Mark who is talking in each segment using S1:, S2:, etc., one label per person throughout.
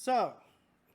S1: So,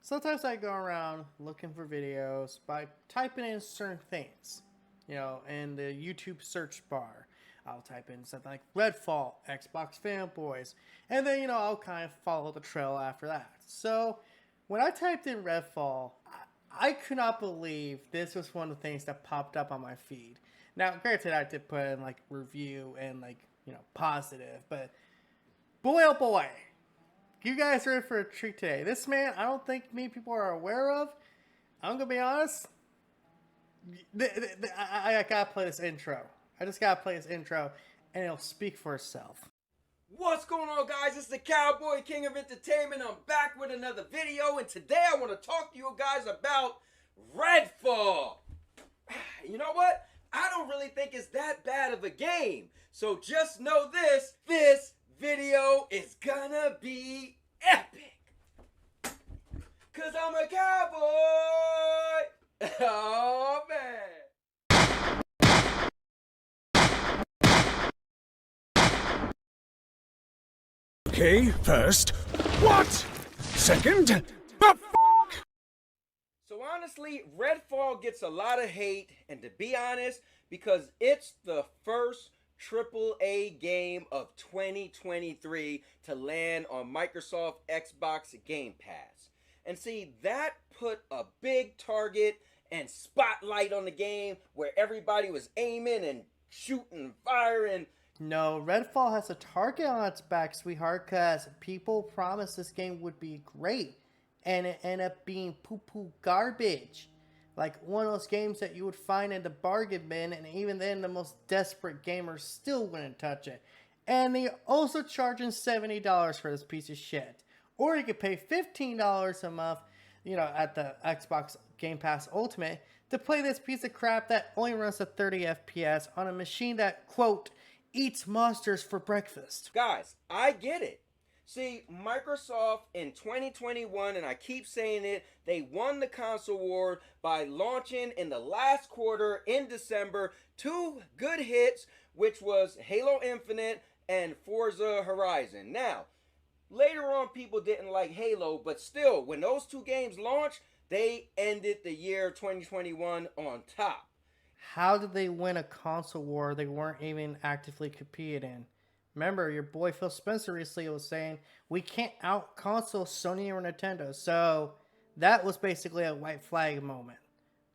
S1: sometimes I go around looking for videos by typing in certain things, in the YouTube search bar. I'll type in something like Redfall, Xbox fanboys, and then, I'll kind of follow the trail after that. So, when I typed in Redfall, I could not believe this was one of the things that popped up on my feed. Now, granted, I did put in, review and, positive, but boy, oh boy, you guys are in for a treat today. This man, I don't think many people are aware of. I'm gonna be honest. I gotta play this intro. I just gotta play this intro, and it'll speak for itself.
S2: What's going on, guys? It's the Cowboy, King of Entertainment. I'm back with another video, and today I want to talk to you guys about Redfall. You know what? I don't really think it's that bad of a game. So just know this video is gonna be epic. Cause I'm a cowboy. Oh man.
S3: Okay, first, what? Second, the
S2: So honestly, Redfall gets a lot of hate, and to be honest, because it's the first AAA game of 2023 to land on Microsoft Xbox Game Pass. And see, that put a big target and spotlight on the game where everybody was aiming and shooting and firing.
S1: No, Redfall has a target on its back, sweetheart, because people promised this game would be great, and it ended up being poo-poo garbage. Like one of those games that you would find in the bargain bin, and even then the most desperate gamers still wouldn't touch it. And they also charging $70 for this piece of shit. Or you could pay $15 a month, at the Xbox Game Pass Ultimate to play this piece of crap that only runs at 30 FPS on a machine that, quote, eats monsters for breakfast.
S2: Guys, I get it. See, Microsoft in 2021, and I keep saying it, they won the console war by launching in the last quarter in December 2 good hits, which was Halo Infinite and Forza Horizon. Now, later on people didn't like Halo, but still, when those two games launched, they ended the year 2021 on top.
S1: How did they win a console war they weren't even actively competing in? Remember, your boy Phil Spencer recently was saying, we can't out-console Sony or Nintendo. So that was basically a white flag moment.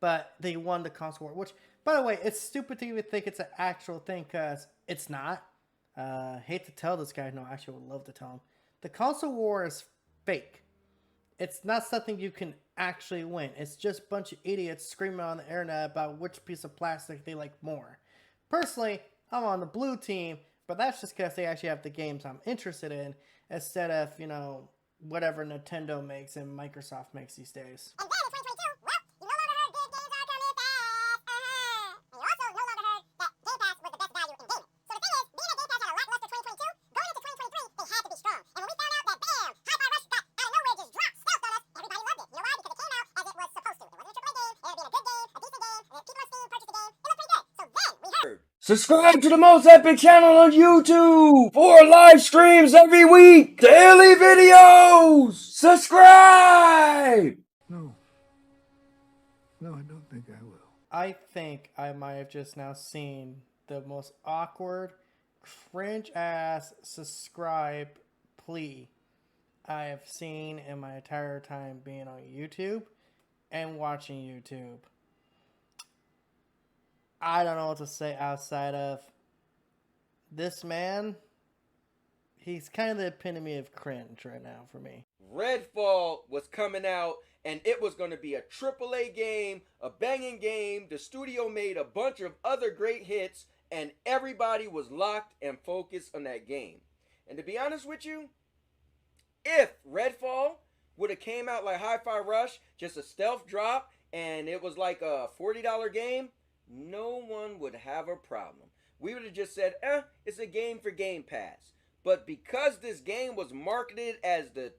S1: But they won the console war. Which, by the way, it's stupid to even think it's an actual thing because it's not. Hate to tell this guy. No, I actually would love to tell him. The console war is fake. It's not something you can actually win. It's just a bunch of idiots screaming on the internet about which piece of plastic they like more. Personally, I'm on the blue team, but that's just because they actually have the games I'm interested in instead of, whatever Nintendo makes and Microsoft makes these days.
S4: And then in 2022, well, you no longer heard good games are coming fast. And you also no longer heard that Game Pass was the best value in gaming. So the thing is, being that Game Pass had a lackluster 2022, going into 2023, they had to be strong. And when we found out that, bam, Hi-Fi Rush got out of nowhere just dropped stealth on us, everybody loved it. You know why? Because it came out as it was supposed to. It wasn't a AAA game, it had been a good game, a decent game, and if people on Steam purchased the game, it looked pretty good. So then we heard.
S2: Subscribe to the most epic channel on YouTube for live streams every week, daily videos. Subscribe.
S3: No, I don't think I will.
S1: I think I might have just now seen the most awkward, cringe-ass subscribe plea I have seen in my entire time being on YouTube and watching YouTube. I don't know what to say outside of this man. He's kind of the epitome of cringe right now for me.
S2: Redfall was coming out, and it was going to be a AAA game, a banging game. The studio made a bunch of other great hits, and everybody was locked and focused on that game. And to be honest with you, if Redfall would have came out like Hi-Fi Rush, just a stealth drop, and it was like a $40 game, no one would have a problem. We would have just said, it's a game for Game Pass. But because this game was marketed as the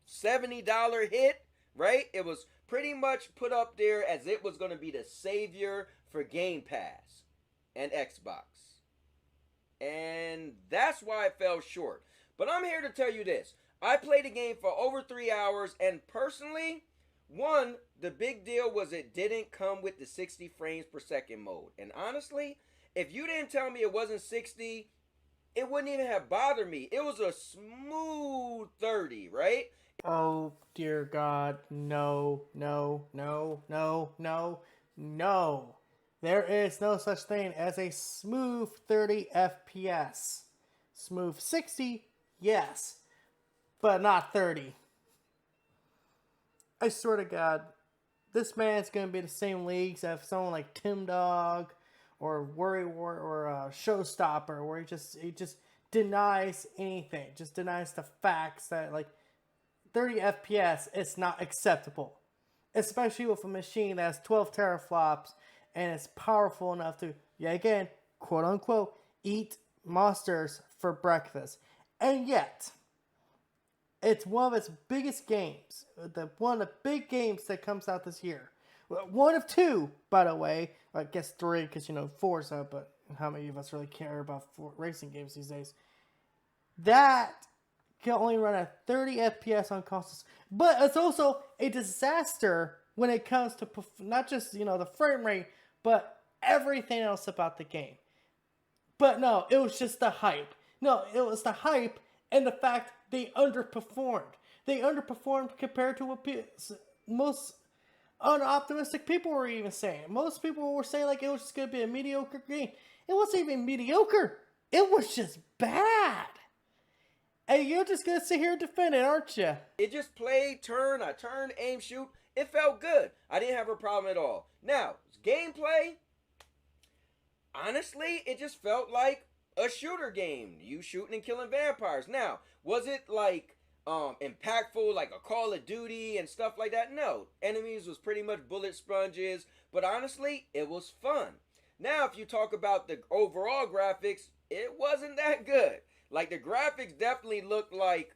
S2: $70 hit, right? It was pretty much put up there as it was going to be the savior for Game Pass and Xbox. And that's why it fell short. But I'm here to tell you this. I played the game for over 3 hours, and personally, one, the big deal was it didn't come with the 60 frames per second mode. And honestly, if you didn't tell me it wasn't 60, it wouldn't even have bothered me. It was a smooth 30, right?
S1: Oh dear God, no, no, no, no, no, no. There is no such thing as a smooth 30 FPS. Smooth 60, yes, but not 30. I swear to God, this man's gonna be in the same leagues as someone like Tim Dog or Worry War or Showstopper, where he just denies anything, just denies the facts that like 30 FPS is not acceptable, especially with a machine that has 12 teraflops and is powerful enough to, yet again, quote unquote, eat monsters for breakfast. And yet, it's one of its biggest games, one of the big games that comes out this year. One of two, by the way. I guess three, because, Forza, but how many of us really care about racing games these days? That can only run at 30 FPS on consoles. But it's also a disaster when it comes to not just, the frame rate, but everything else about the game. But no, it was just the hype. No, it was the hype and the fact they underperformed. They underperformed compared to what most unoptimistic people were even saying. Most people were saying like it was just going to be a mediocre game. It wasn't even mediocre. It was just bad. And you're just going to sit here and defend it, aren't you?
S2: It just played, I turned, aim, shoot. It felt good. I didn't have a problem at all. Now, gameplay, honestly, it just felt like a shooter game. You shooting and killing vampires. Now, was it like impactful like a Call of Duty and stuff like that? No. Enemies was pretty much bullet sponges, but honestly, it was fun. Now, if you talk about the overall graphics, it wasn't that good. Like, the graphics definitely looked like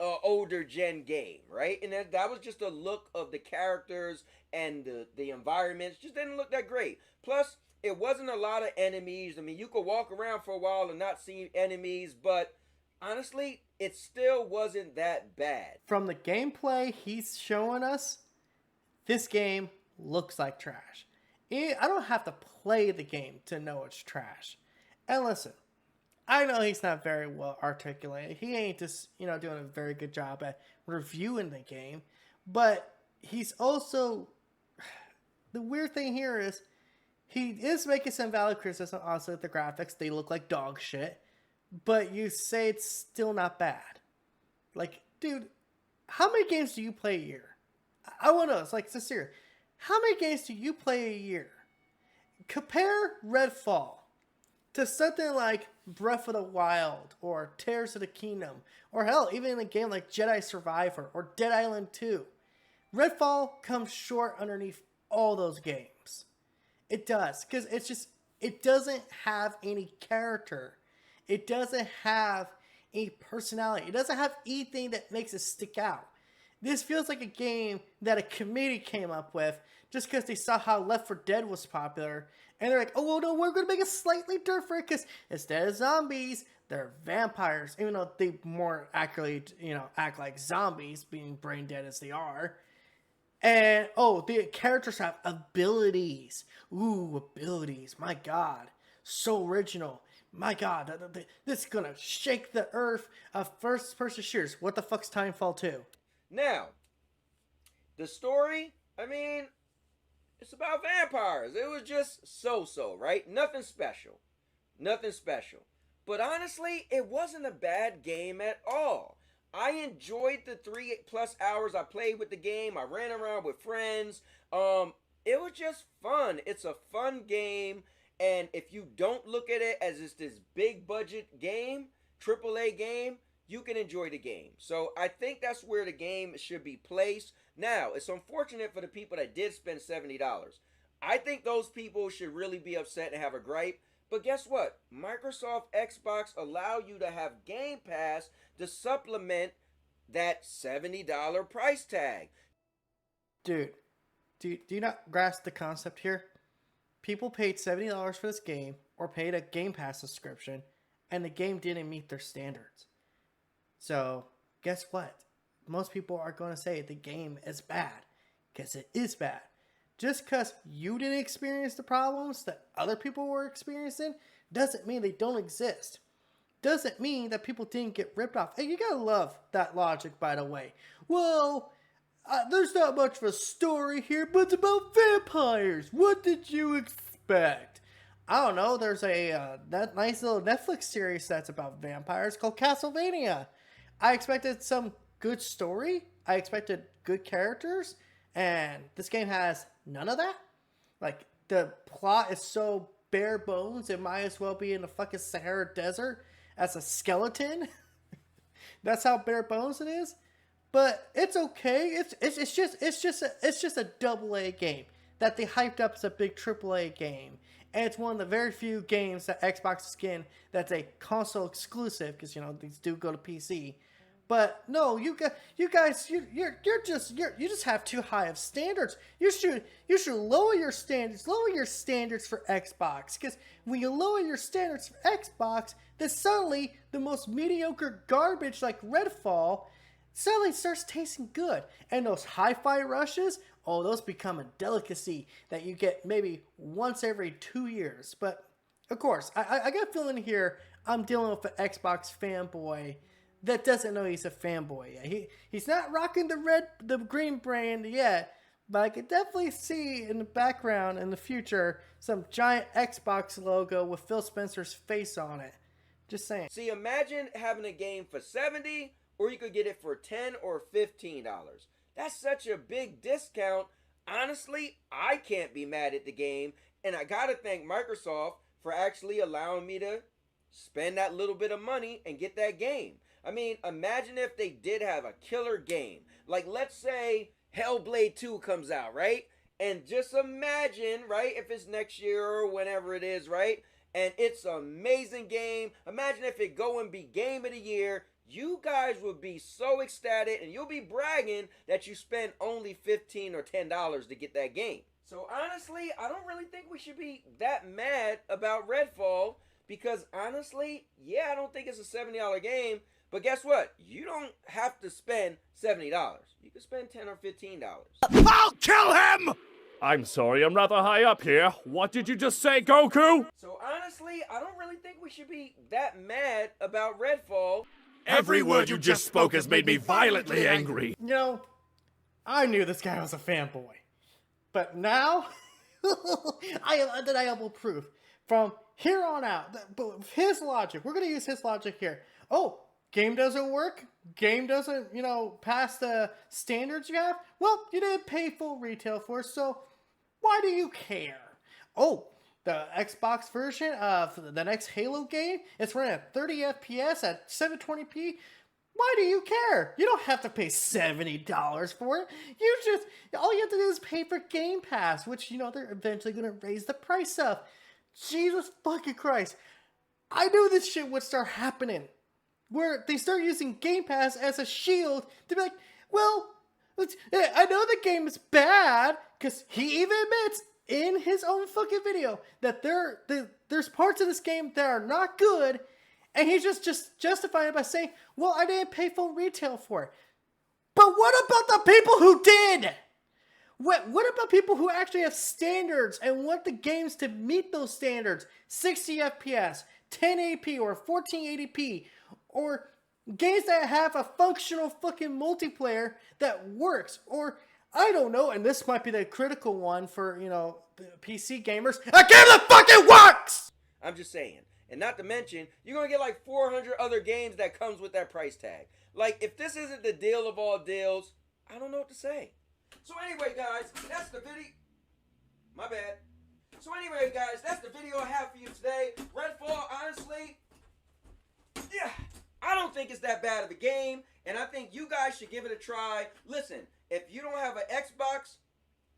S2: an older gen game, right? And that was just a look of the characters and the environments. Just didn't look that great. Plus, it wasn't a lot of enemies. I mean, you could walk around for a while and not see enemies, but honestly, it still wasn't that bad.
S1: From the gameplay he's showing us, this game looks like trash. I don't have to play the game to know it's trash. And listen, I know he's not very well articulated. He ain't just, doing a very good job at reviewing the game. But he's also... The weird thing here is, he is making some valid criticism also at the graphics. They look like dog shit. But you say it's still not bad. Like, dude, how many games do you play a year? I want to know. It's like, sincere. How many games do you play a year? Compare Redfall to something like Breath of the Wild or Tears of the Kingdom, or hell, even a game like Jedi Survivor or Dead Island 2. Redfall comes short underneath all those games. It does, because it doesn't have any character. It doesn't have a personality. It doesn't have anything that makes it stick out. This feels like a game that a committee came up with just because they saw how Left 4 Dead was popular. And they're like, oh, well, no, we're going to make it slightly different because instead of zombies, they're vampires. Even though they more accurately, act like zombies, being brain dead as they are. And, the characters have abilities. Ooh, abilities. My God. So original. My God. This is going to shake the earth of first-person shooters. What the fuck's Timefall 2?
S2: Now, the story, I mean, it's about vampires. It was just so-so, right? Nothing special. Nothing special. But honestly, it wasn't a bad game at all. I enjoyed the 3+ hours I played with the game. I ran around with friends. It was just fun. It's a fun game. And if you don't look at it as just this big budget game, AAA game, you can enjoy the game. So I think that's where the game should be placed. Now, it's unfortunate for the people that did spend $70. I think those people should really be upset and have a gripe. But guess what? Microsoft Xbox allow you to have Game Pass to supplement that $70 price tag.
S1: Dude, do you not grasp the concept here? People paid $70 for this game or paid a Game Pass subscription, and the game didn't meet their standards. So, guess what? Most people are going to say the game is bad, because it is bad. Just because you didn't experience the problems that other people were experiencing doesn't mean they don't exist. Doesn't mean that people didn't get ripped off. And you gotta love that logic, by the way. Well, there's not much of a story here, but it's about vampires. What did you expect? I don't know. There's a that nice little Netflix series that's about vampires called Castlevania. I expected some good story. I expected good characters. And this game has none of that. Like, the plot is so bare bones, it might as well be in the fucking Sahara Desert as a skeleton. That's how bare bones it is. But it's okay. It's just a double A game that they hyped up as a big triple A game. And it's one of the very few games that Xbox is getting that's a console exclusive, because these do go to PC. But no, you guys, you just have too high of standards. You should lower your standards. Lower your standards for Xbox, because when you lower your standards for Xbox, then suddenly the most mediocre garbage like Redfall suddenly starts tasting good. And those hi-fi rushes, oh, those become a delicacy that you get maybe once every 2 years. But of course, I got a feeling here I'm dealing with an Xbox fanboy that doesn't know he's a fanboy yet. He's not rocking the green brand yet, but I could definitely see in the background in the future some giant Xbox logo with Phil Spencer's face on it. Just saying.
S2: See, imagine having a game for $70, or you could get it for $10 or $15. That's such a big discount. Honestly, I can't be mad at the game, and I gotta thank Microsoft for actually allowing me to spend that little bit of money and get that game. I mean, imagine if they did have a killer game. Like, let's say Hellblade 2 comes out, right? And just imagine, right, if it's next year or whenever it is, right? And it's an amazing game. Imagine if it go and be Game of the Year. You guys would be so ecstatic, and you'll be bragging that you spent only $15 or $10 to get that game. So honestly, I don't really think we should be that mad about Redfall, because honestly, yeah, I don't think it's a $70 game. But guess what? You don't have to spend $70. You can spend $10 or $15.
S5: I'll kill him! I'm sorry, I'm rather high up here. What did you just say, Goku?
S2: So honestly, I don't really think we should be that mad about Redfall.
S5: Every word you just spoke has made me violently angry.
S1: I knew this guy was a fanboy. But now, I have undeniable proof. From here on out, his logic, we're going to use his logic here. Oh, game doesn't work? Game doesn't, pass the standards you have? Well, you didn't pay full retail for it, so why do you care? Oh, the Xbox version of the next Halo game, it's running at 30 FPS at 720p. Why do you care? You don't have to pay $70 for it. All you have to do is pay for Game Pass, which, they're eventually going to raise the price up. Jesus fucking Christ. I knew this shit would start happening, where they start using Game Pass as a shield to be like, well, I know the game is bad, because he even admits in his own fucking video that there's parts of this game that are not good, and he's just justifying it by saying, well, I didn't pay full retail for it. But what about the people who did? What about people who actually have standards and want the games to meet those standards? 60 FPS, 1080p, or 1480p, or games that have a functional fucking multiplayer that works, or I don't know, and this might be the critical one for, the PC gamers, a game that fucking works!
S2: I'm just saying. And not to mention, you're going to get like 400 other games that comes with that price tag. Like, if this isn't the deal of all deals, I don't know what to say. So anyway, guys, that's the video. My bad. So anyway, guys, that's the video I have for you today. Redfall, honestly, yeah, I don't think it's that bad of a game, and I think you guys should give it a try. Listen, if you don't have an Xbox,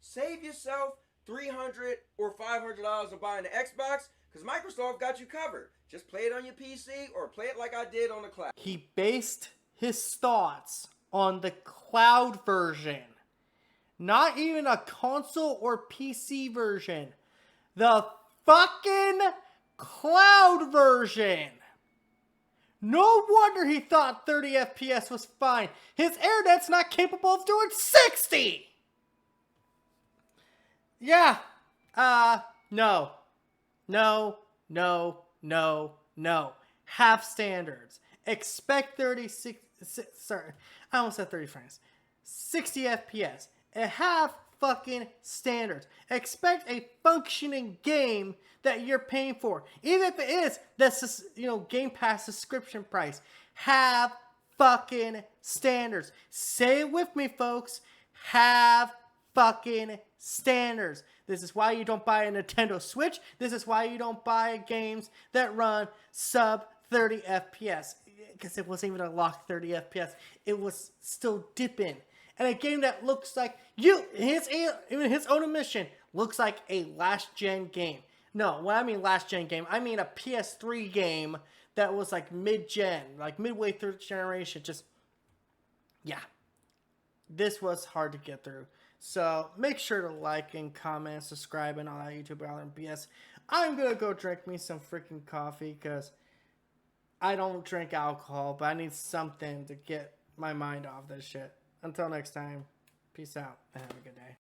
S2: save yourself $300 or $500 on buying an Xbox, because Microsoft got you covered. Just play it on your PC or play it like I did on the cloud.
S1: He based his thoughts on the cloud version. Not even a console or PC version. The fucking cloud version. No wonder he thought 30 FPS was fine. His internet's not capable of doing 60! Yeah. No. No, no, no, no. Have standards. Expect 36, sorry, I almost said 30 frames. 60 FPS. And have fucking standards. Expect a functioning game that you're paying for. Even if it is the Game Pass subscription price. Have fucking standards. Say it with me, folks. Have fucking standards. This is why you don't buy a Nintendo Switch. This is why you don't buy games that run sub 30 FPS. Because it wasn't even a locked 30 FPS. It was still dipping. And a game that looks like even his own admission, looks like a last gen game. No, when I mean last gen game, I mean a PS3 game that was like mid-gen, like midway through the generation. Just, yeah. This was hard to get through. So make sure to like and comment, subscribe, and all that YouTube and BS. I'm gonna go drink me some freaking coffee because I don't drink alcohol, but I need something to get my mind off this shit. Until next time, peace out and have a good day.